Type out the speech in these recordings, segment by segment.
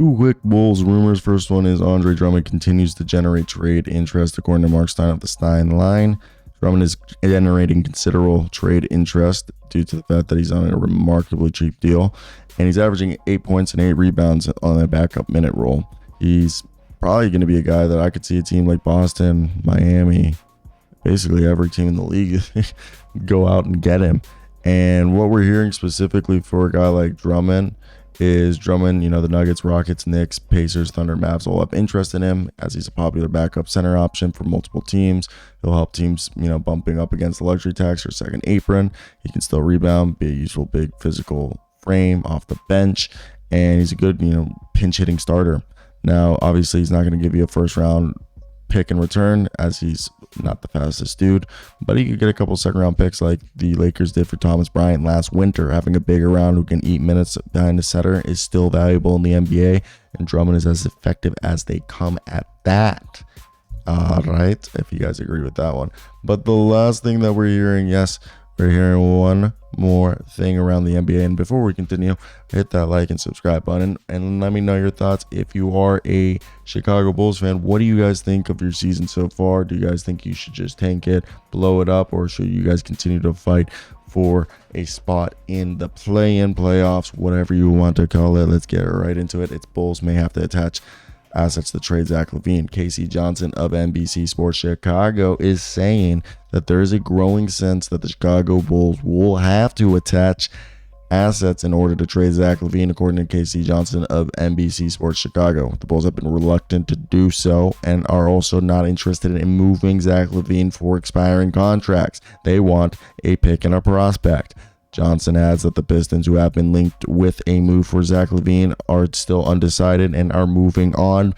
Two quick Bulls rumors. First one is Andre Drummond continues to generate trade interest according to Mark Stein of the Stein Line. Drummond is generating considerable trade interest due to the fact that he's on a remarkably cheap deal, and he's averaging 8 points and 8 rebounds on a backup minute role. He's probably going to be a guy that I could see a team like Boston, Miami, basically every team in the league go out and get him. And what we're hearing specifically for a guy like Drummond is Drummond, the Nuggets, Rockets, Knicks, Pacers, Thunder, Mavs all have interest in him as he's a popular backup center option for multiple teams. He'll help teams, bumping up against the luxury tax or second apron. He can still rebound, be a useful big physical frame off the bench, and he's a good, pinch hitting starter. Now, obviously, he's not going to give you a first round pick in return as he's not the fastest dude, but he could get a couple second round picks like the Lakers did for Thomas Bryant last winter. Having a bigger round who can eat minutes behind the center is still valuable in the NBA, and Drummond is as effective as they come at that. All right, if you guys agree with that one. But the last thing that we're hearing, yes, we're hearing one more thing around the NBA. And before we continue, hit that like and subscribe button and let me know your thoughts. If you are a Chicago Bulls fan, what do you guys think of your season so far? Do you guys think you should just tank it, blow it up, or should you guys continue to fight for a spot in the play-in playoffs, whatever you want to call it? Let's get right into it. It's Bulls may have to attach assets to trade Zach LaVine. Casey Johnson of NBC Sports Chicago is saying that there is a growing sense that the Chicago Bulls will have to attach assets in order to trade Zach LaVine, according to Casey Johnson of NBC Sports Chicago. The Bulls have been reluctant to do so and are also not interested in moving Zach LaVine for expiring contracts. They want a pick and a prospect. Johnson adds that the Pistons, who have been linked with a move for Zach LaVine, are still undecided and are moving on,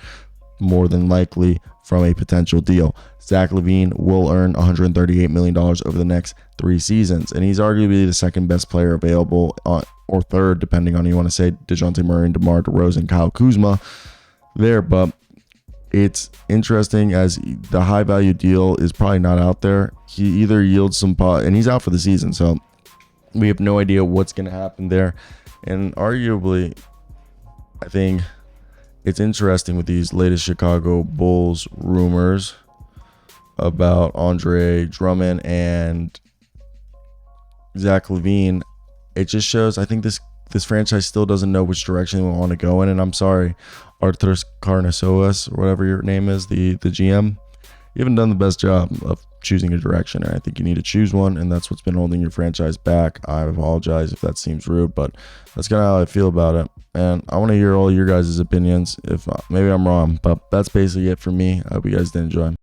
more than likely, from a potential deal. Zach LaVine will earn $138 million over the next 3 seasons, and he's arguably the second best player available, or third, depending on who you want to say, DeJounte Murray and DeMar DeRozan, Kyle Kuzma there. But it's interesting as the high value deal is probably not out there. He either yields some and he's out for the season, so we have no idea what's going to happen there. And arguably, I think it's interesting with these latest Chicago Bulls rumors about Andre Drummond and Zach LaVine. It just shows, I think this franchise still doesn't know which direction they want to go in. And I'm sorry, Arthur Carnasoas, or whatever your name is, the GM, you haven't done the best job of choosing a direction. I think you need to choose one, and that's what's been holding your franchise back. I apologize if that seems rude, but that's kind of how I feel about it. And I want to hear all your guys' opinions. If maybe I'm wrong, but that's basically it for me. I hope you guys did enjoy.